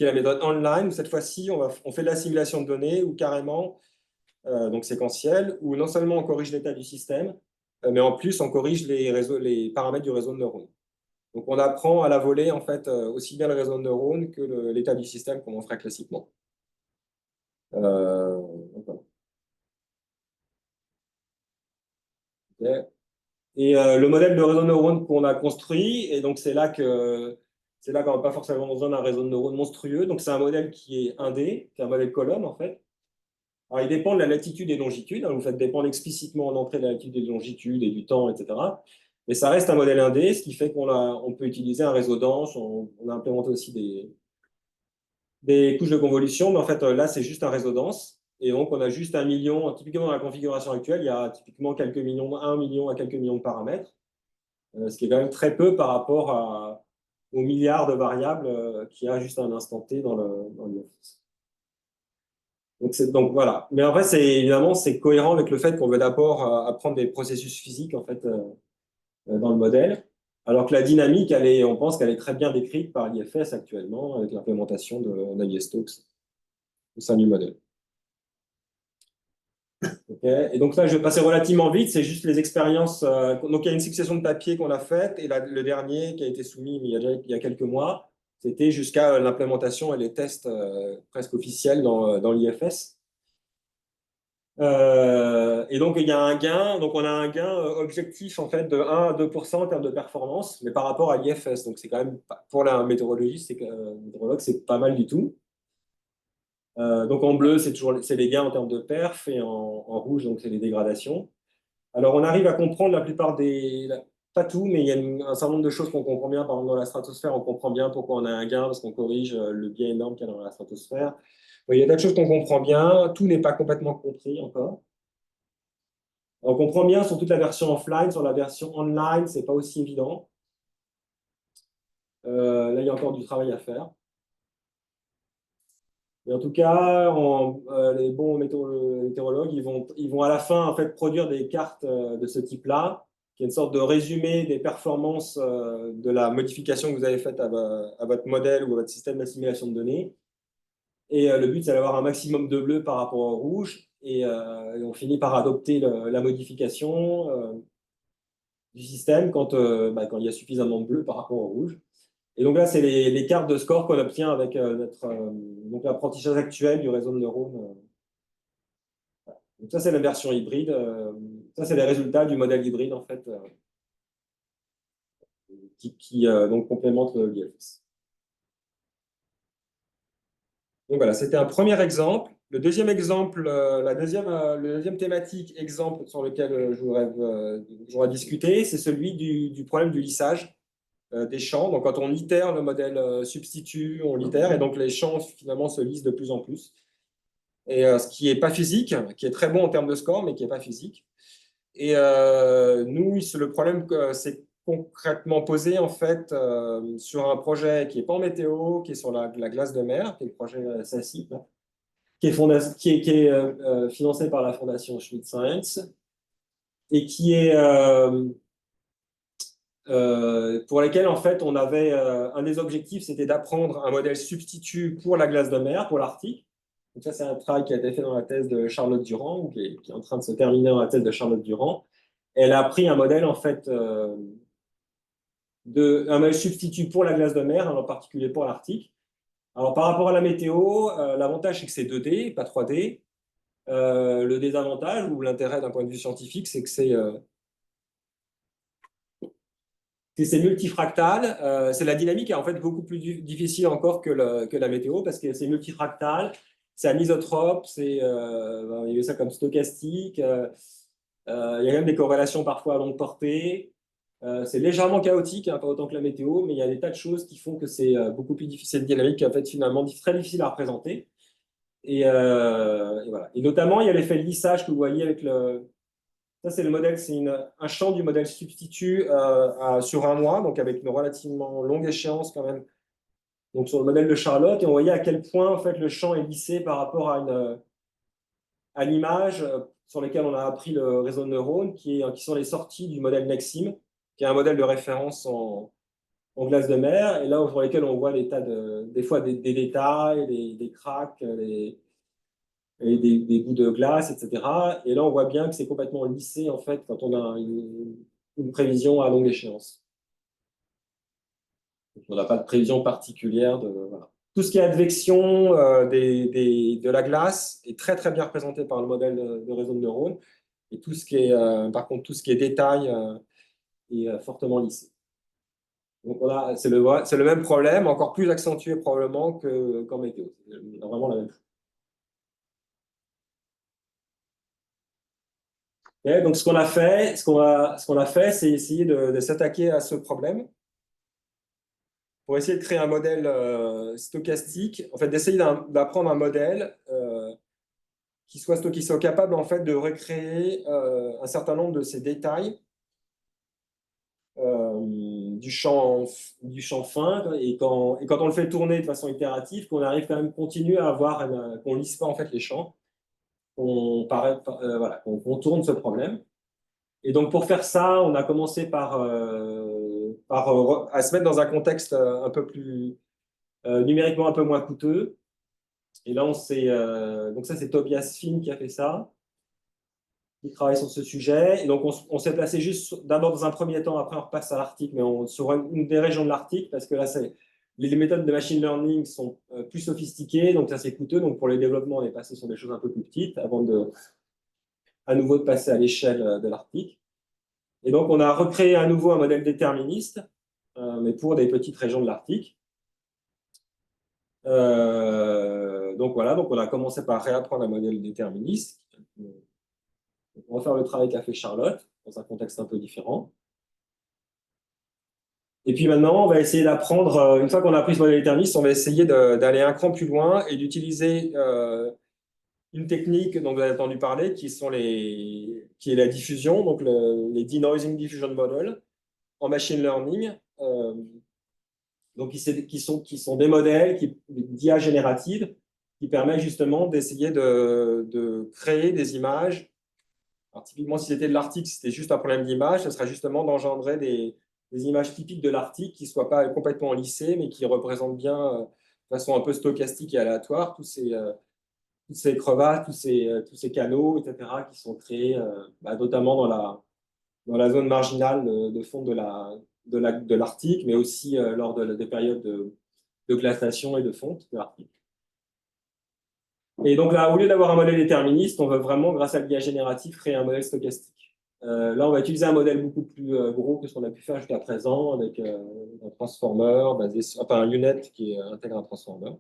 la méthode online, où cette fois-ci, on fait de la simulation de données, ou carrément donc séquentielle, où non seulement on corrige l'état du système, mais en plus on corrige les paramètres du réseau de neurones. Donc on apprend à la volée en fait aussi bien le réseau de neurones que l'état du système comme on ferait classiquement. Voilà. Okay. Et le modèle de réseau de neurones qu'on a construit, et donc c'est là qu'on n'a pas forcément besoin d'un réseau de neurones monstrueux. Donc c'est un modèle qui est 1D, qui est un modèle colonne en fait. Alors il dépend de la latitude et longitude, hein, vous faites dépendre explicitement en entrée de la latitude et de longitude et du temps, etc. Mais ça reste un modèle 1D, ce qui fait on peut utiliser un réseau dense, on a implémenté aussi des couches de convolution, mais en fait là c'est juste un réseau dense. Et donc on a juste 1 million, typiquement dans la configuration actuelle, il y a typiquement quelques millions, 1 million à quelques millions de paramètres. Ce qui est quand même très peu par rapport aux milliards de variables qu'il y a juste à un instant T dans l'IFS. Donc voilà. Mais en fait, évidemment, c'est cohérent avec le fait qu'on veut d'abord apprendre des processus physiques en fait, dans le modèle, alors que la dynamique, on pense qu'elle est très bien décrite par l'IFS actuellement avec l'implémentation de Navier-Stokes au sein du modèle. Okay. Et donc là, je vais passer relativement vite, c'est juste les expériences. Donc il y a une succession de papiers qu'on a faites, et le dernier qui a été soumis il y a quelques mois, c'était jusqu'à l'implémentation et les tests presque officiels dans l'IFS. Et donc il y a un gain, donc on a un gain objectif en fait de 1 à 2% en termes de performance, mais par rapport à l'IFS. Donc c'est quand même, pour la météorologie, météorologue, c'est pas mal du tout. Donc en bleu, c'est les gains en termes de perf, et en rouge, donc c'est les dégradations. Alors on arrive à comprendre la plupart pas tout, mais il y a un certain nombre de choses qu'on comprend bien. Par exemple, dans la stratosphère, on comprend bien pourquoi on a un gain, parce qu'on corrige le biais énorme qu'il y a dans la stratosphère. Il y a d'autres choses qu'on comprend bien, tout n'est pas complètement compris encore. On comprend bien sur toute la version offline, sur la version online, c'est pas aussi évident. Là, il y a encore du travail à faire. Et en tout cas, les bons météorologues, ils vont à la fin en fait produire des cartes de ce type-là, qui est une sorte de résumé des performances de la modification que vous avez faite à votre modèle ou à votre système d'assimilation de données. Et le but, c'est d'avoir un maximum de bleu par rapport au rouge. Et on finit par adopter la modification du système quand il y a suffisamment de bleu par rapport au rouge. Et donc là, c'est les cartes de score qu'on obtient avec donc l'apprentissage actuel du réseau de neurones. Donc ça, c'est la version hybride. Ça, c'est les résultats du modèle hybride, en fait, qui donc complémente l'IFS. Donc voilà, c'était un premier exemple. Le deuxième exemple, le deuxième thématique exemple sur lequel j'aurais discuté, c'est celui du problème du lissage des champs. Donc quand on itère le modèle substitut, on l'itère, et donc les champs finalement se lissent de plus en plus. Et ce qui n'est pas physique, qui est très bon en termes de score, mais qui n'est pas physique. Et nous, le problème c'est concrètement posé en fait sur un projet qui n'est pas en météo, qui est sur la glace de mer, qui est le projet SACIP, qui est financé par la Fondation Schmidt Science, et qui est pour lesquels en fait on avait un des objectifs, c'était d'apprendre un modèle substitut pour la glace de mer, pour l'Arctique. Donc ça, c'est un travail qui a été fait dans la thèse de Charlotte Durand, ou qui est en train de se terminer dans la thèse de Charlotte Durand. Elle a pris un modèle en fait un modèle substitut pour la glace de mer, en particulier pour l'Arctique. Alors par rapport à la météo, l'avantage c'est que c'est 2D, pas 3D. Le désavantage ou l'intérêt d'un point de vue scientifique, c'est que c'est multifractal. C'est la dynamique est en fait beaucoup plus difficile encore que la météo, parce que c'est multifractal, c'est anisotrope, il y a ça comme stochastique, il y a même des corrélations parfois à longue portée. C'est légèrement chaotique, hein, pas autant que la météo, mais il y a des tas de choses qui font que c'est beaucoup plus difficile. Cette dynamique en fait finalement très difficile à représenter. Et voilà. Et notamment, il y a l'effet de lissage que vous voyez avec ça, c'est le modèle, c'est un champ du modèle substitut sur un mois, donc avec une relativement longue échéance quand même. Donc sur le modèle de Charlotte, et on voyait à quel point en fait le champ est lissé par rapport à l'image sur lesquelles on a appris le réseau de neurones, qui sont les sorties du modèle Nexim, qui est un modèle de référence en glace de mer, et là sur lesquels on voit des fois des détails, des cracks, et des bouts de glace, etc. Et là, on voit bien que c'est complètement lissé, en fait, quand on a une prévision à longue échéance. Donc, on n'a pas de prévision particulière. Voilà. Tout ce qui est advection de la glace est très, très bien représenté par le modèle de réseau de neurones. Et tout ce qui est, par contre, tout ce qui est détail et fortement lissé. Donc c'est le même problème, encore plus accentué probablement qu'en météo. C'est vraiment la même chose. Okay, donc ce qu'on a fait, c'est essayer de s'attaquer à ce problème pour essayer de créer un modèle stochastique, en fait, d'essayer d'apprendre un modèle qui soit capable en fait de recréer un certain nombre de ces détails du champ fin, et quand on le fait tourner de façon itérative, qu'on arrive quand même continuer à avoir qu'on ne lisse pas en fait les champs, voilà, qu'on tourne ce problème. Et donc pour faire ça, on a commencé à se mettre dans un contexte un peu plus numériquement un peu moins coûteux. Et là, donc ça, c'est Tobias Finn qui a fait ça, qui travaille sur ce sujet. Et donc, on s'est placé juste d'abord dans un premier temps, après on repasse à l'Arctique, mais sur une des régions de l'Arctique, parce que là, les méthodes de machine learning sont plus sophistiquées, donc ça, c'est coûteux. Donc, pour le développement, on est passé sur des choses un peu plus petites avant à nouveau de passer à l'échelle de l'Arctique. Et donc, on a recréé à nouveau un modèle déterministe, mais pour des petites régions de l'Arctique. Donc voilà, donc on a commencé par réapprendre un modèle déterministe. On va faire le travail qu'a fait Charlotte, dans un contexte un peu différent. Et puis maintenant, on va essayer d'apprendre, une fois qu'on a appris ce modèle déterministe, on va essayer d'aller un cran plus loin et d'utiliser une technique dont vous avez entendu parler, qui est la diffusion, donc les denoising diffusion models en machine learning. Donc, qui sont des modèles d'IA générative qui permettent justement d'essayer de créer des images. Alors, typiquement, si c'était de l'Arctique, si c'était juste un problème d'image, ce serait justement d'engendrer des images typiques de l'Arctique qui ne soient pas complètement lissées, mais qui représentent bien, de façon un peu stochastique et aléatoire, toutes ces crevasses, tous ces canaux, etc., qui sont créés notamment dans la zone marginale de fond de l'Arctique, mais aussi lors des périodes de glaciation et de fonte de l'Arctique. Et donc là, au lieu d'avoir un modèle déterministe, on veut vraiment, grâce à l'IA générative, créer un modèle stochastique. Là, on va utiliser un modèle beaucoup plus gros que ce qu'on a pu faire jusqu'à présent, avec un transformer, un UNet qui intègre un transformer.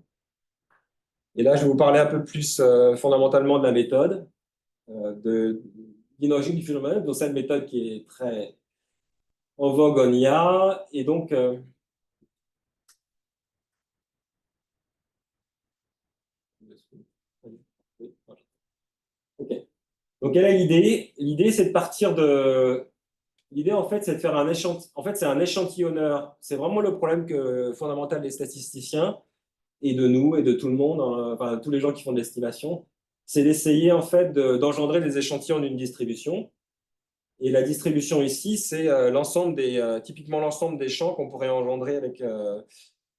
Et là, je vais vous parler un peu plus fondamentalement de la méthode d'Innotion Diffusion Model, donc cette méthode qui est très en vogue en IA. Et donc, okay. Donc, quelle est l'idée? L'idée, c'est de partir de... L'idée, en fait, c'est de faire un échantillon. En fait, c'est un échantillonneur. C'est vraiment le problème fondamental des statisticiens et de nous et de tout le monde, enfin, tous les gens qui font de l'estimation. C'est d'essayer, en fait, d'engendrer des échantillons d'une distribution. Et la distribution ici, c'est typiquement l'ensemble des champs qu'on pourrait engendrer avec,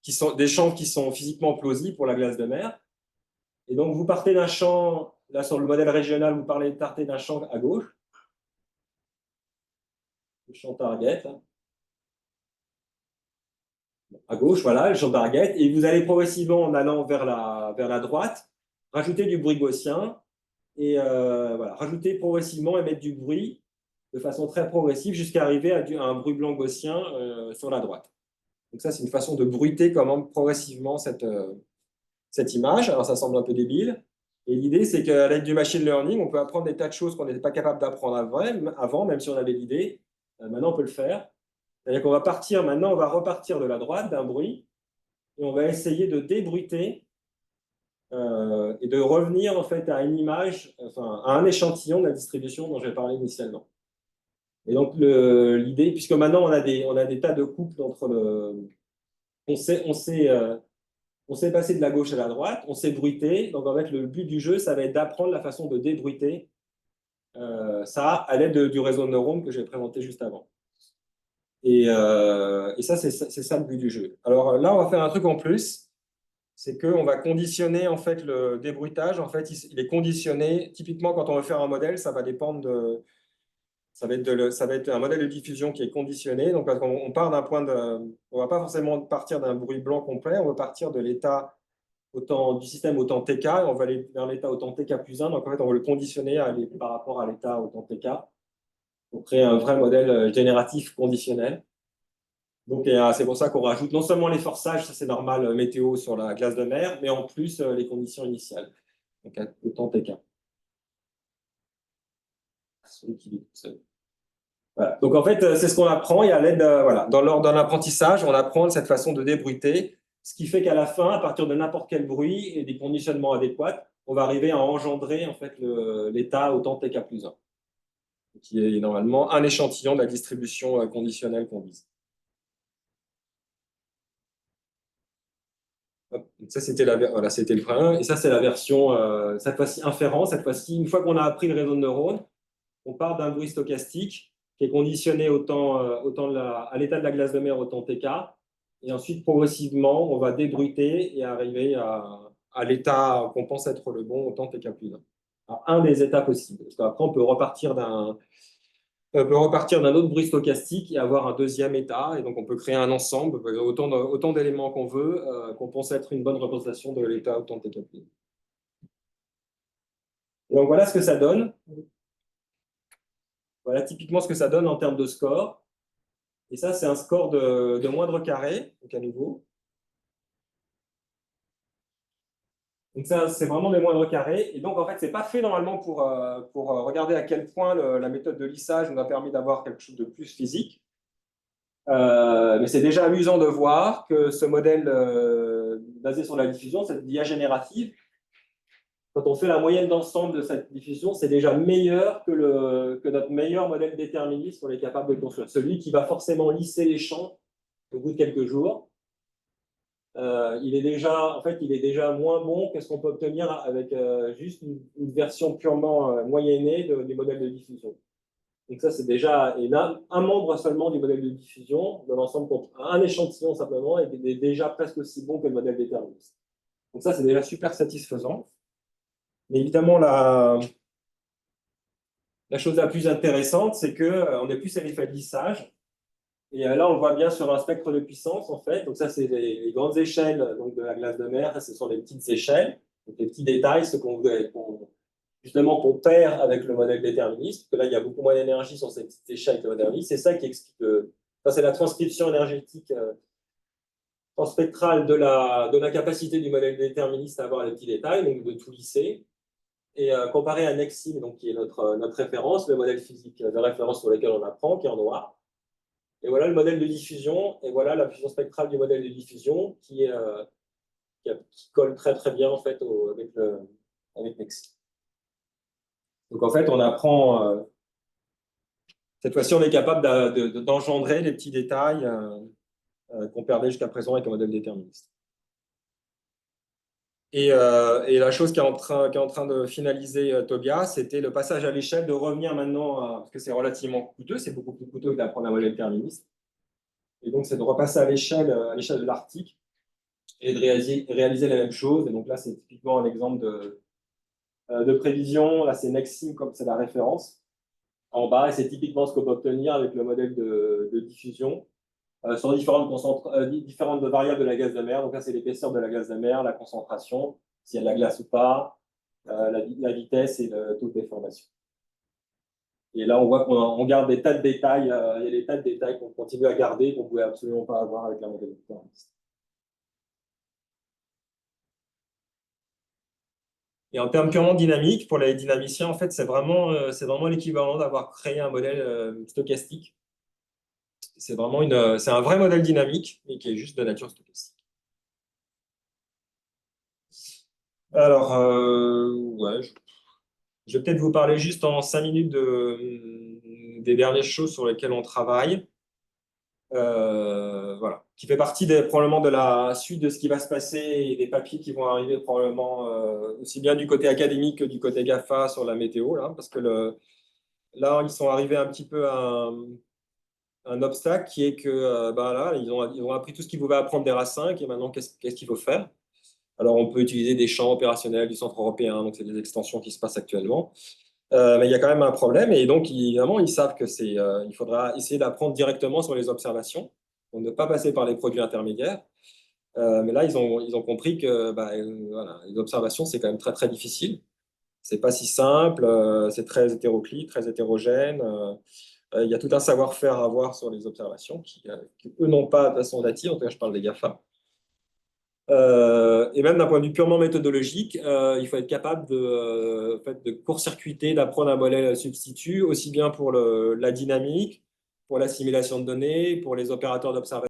qui sont des champs qui sont physiquement plausibles pour la glace de mer. Et donc, vous partez d'un champ, là sur le modèle régional, vous partez d'un champ à gauche, le champ target. À gauche, voilà, le champ target. Et vous allez progressivement, en allant vers la droite, rajouter du bruit gaussien. Et voilà, rajouter progressivement et mettre du bruit de façon très progressive jusqu'à arriver à un bruit blanc gaussien sur la droite. Donc ça, c'est une façon de bruiter comment progressivement cette image. Alors ça semble un peu débile. Et l'idée, c'est qu'à l'aide du machine learning, on peut apprendre des tas de choses qu'on n'était pas capable d'apprendre avant, même si on avait l'idée. Maintenant, on peut le faire. C'est-à-dire qu'on va on va repartir de la droite d'un bruit, et on va essayer de débruiter et de revenir en fait à une image, enfin à un échantillon de la distribution dont j'ai parlé initialement. Et donc l'idée, puisque maintenant on a des tas de couples entre on s'est passé de la gauche à la droite, on s'est bruité. Donc en fait le but du jeu, ça va être d'apprendre la façon de débruiter ça à l'aide du réseau de neurones que j'ai présenté juste avant. Et ça, c'est ça le but du jeu. Alors là, on va faire un truc en plus, c'est qu'on va conditionner en fait le débruitage. En fait, il est conditionné. Typiquement, quand on veut faire un modèle, ça va dépendre ça va être un modèle de diffusion qui est conditionné. Donc, parce qu'on part d'un point on va pas forcément partir d'un bruit blanc complet. On va partir de l'état du système au temps TK. Et on va aller vers l'état au temps TK plus 1. Donc, en fait, on va le conditionner par rapport à l'état au temps TK. pour créer un vrai modèle génératif conditionnel. Donc, c'est pour ça qu'on rajoute non seulement les forçages, ça c'est normal, météo sur la glace de mer, mais en plus les conditions initiales. Donc, autant TK. Voilà. Donc, en fait, c'est ce qu'on apprend et à l'aide, voilà, dans l'apprentissage, on apprend de cette façon de débruiter, ce qui fait qu'à la fin, à partir de n'importe quel bruit et des conditionnements adéquats, on va arriver à engendrer en fait l'état autant TK plus 1, qui est normalement un échantillon de la distribution conditionnelle qu'on vise. Hop, donc ça, c'était voilà, c'était le point 1. Et ça, c'est la version, cette fois-ci, inférence. Cette fois-ci, une fois qu'on a appris le réseau de neurones, on part d'un bruit stochastique qui est conditionné à l'état de la glace de mer, autant TK. Et ensuite, progressivement, on va débruiter et arriver à l'état qu'on pense être le bon, autant TK plus 1. Alors, un des états possibles. Parce qu'après, on peut repartir d'un autre bruit stochastique et avoir un deuxième état. Et donc, on peut créer un ensemble, autant d'éléments qu'on veut, qu'on pense être une bonne représentation de l'état autant TK plus 1. Et donc, voilà ce que ça donne. Voilà typiquement ce que ça donne en termes de score. Et ça, c'est un score de moindre carré, donc à nouveau. Donc ça, c'est vraiment des moindres carrés. Et donc, en fait, ce n'est pas fait normalement pour regarder à quel point la méthode de lissage nous a permis d'avoir quelque chose de plus physique. Mais c'est déjà amusant de voir que ce modèle basé sur la diffusion, cette DIA générative, quand on fait la moyenne d'ensemble de cette diffusion, c'est déjà meilleur que notre meilleur modèle déterministe qu'on est capable de construire. Celui qui va forcément lisser les champs au bout de quelques jours. Il est déjà moins bon que ce qu'on peut obtenir avec juste une version purement moyennée des modèles de diffusion. Donc ça, c'est déjà un membre seulement du modèle de diffusion, de l'ensemble, un échantillon simplement, est déjà presque aussi bon que le modèle déterministe. Donc ça, c'est déjà super satisfaisant. Mais évidemment, la chose la plus intéressante, c'est qu'on est plus à l'effet de lissage. Et là, on le voit bien sur un spectre de puissance, en fait. Donc ça, c'est les grandes échelles donc, de la glace de mer. Ça, ce sont les petites échelles, donc les petits détails, ce justement qu'on perd avec le modèle déterministe. Que là, il y a beaucoup moins d'énergie sur ces petites échelles que le moderniste. C'est ça qui explique ça, c'est la transcription énergétique spectrale de la capacité du modèle déterministe à avoir les petits détails, donc de tout lisser. Et comparé à Nexim, donc, qui est notre référence, le modèle physique de référence sur lequel on apprend, qui est en noir. Et voilà le modèle de diffusion, et voilà la fusion spectrale du modèle de diffusion qui colle très très bien en fait avec Nexim. Donc en fait, on apprend, cette fois-ci, on est capable d'engendrer les petits détails qu'on perdait jusqu'à présent avec un modèle déterministe. Et la chose qui est en train de finaliser Tobias, c'était le passage à l'échelle, de revenir maintenant, parce que c'est relativement coûteux, c'est beaucoup plus coûteux que d'apprendre un modèle déterministe. Et donc, c'est de repasser à l'échelle de l'Arctique et de réaliser la même chose. Et donc là, c'est typiquement un exemple de prévision. Là, c'est Nexim, comme c'est la référence. En bas, et c'est typiquement ce qu'on peut obtenir avec le modèle de diffusion sur différentes variables de la glace de mer. Donc là, c'est l'épaisseur de la glace de mer, la concentration, s'il y a de la glace ou pas, la vitesse et le taux de déformation. Et là, on voit qu'on garde des tas de détails. Il y a des tas de détails qu'on continue à garder, qu'on ne pouvait absolument pas avoir avec la modèle déterministe. Et en termes purement dynamiques, pour les dynamiciens, en fait, c'est vraiment l'équivalent d'avoir créé un modèle stochastique. C'est un vrai modèle dynamique, mais qui est juste de nature stochastique. Alors, ouais, je vais peut-être vous parler juste en 5 minutes des dernières choses sur lesquelles on travaille. Voilà, qui fait partie probablement de la suite de ce qui va se passer et des papiers qui vont arriver probablement aussi bien du côté académique que du côté GAFA sur la météo, là, parce que là, ils sont arrivés un petit peu à un obstacle qui est que là, ils ont appris tout ce qu'ils pouvaient apprendre des RA5 et maintenant, qu'est-ce qu'il faut faire? Alors, on peut utiliser des champs opérationnels du centre européen, donc c'est des extensions qui se passent actuellement. Mais il y a quand même un problème, et donc évidemment, ils savent il faudra essayer d'apprendre directement sur les observations, donc ne pas passer par les produits intermédiaires. Mais là, ils ont compris que voilà, les observations, c'est quand même très, très difficile. C'est pas si simple, c'est très hétéroclite, très hétérogène. Il y a tout un savoir-faire à avoir sur les observations qui eux, n'ont pas de façon native. En tout cas, je parle des GAFA. Et même d'un point de vue purement méthodologique, il faut être capable en fait, de court-circuiter, d'apprendre un modèle substitut, aussi bien pour la dynamique, pour la simulation de données, pour les opérateurs d'observation.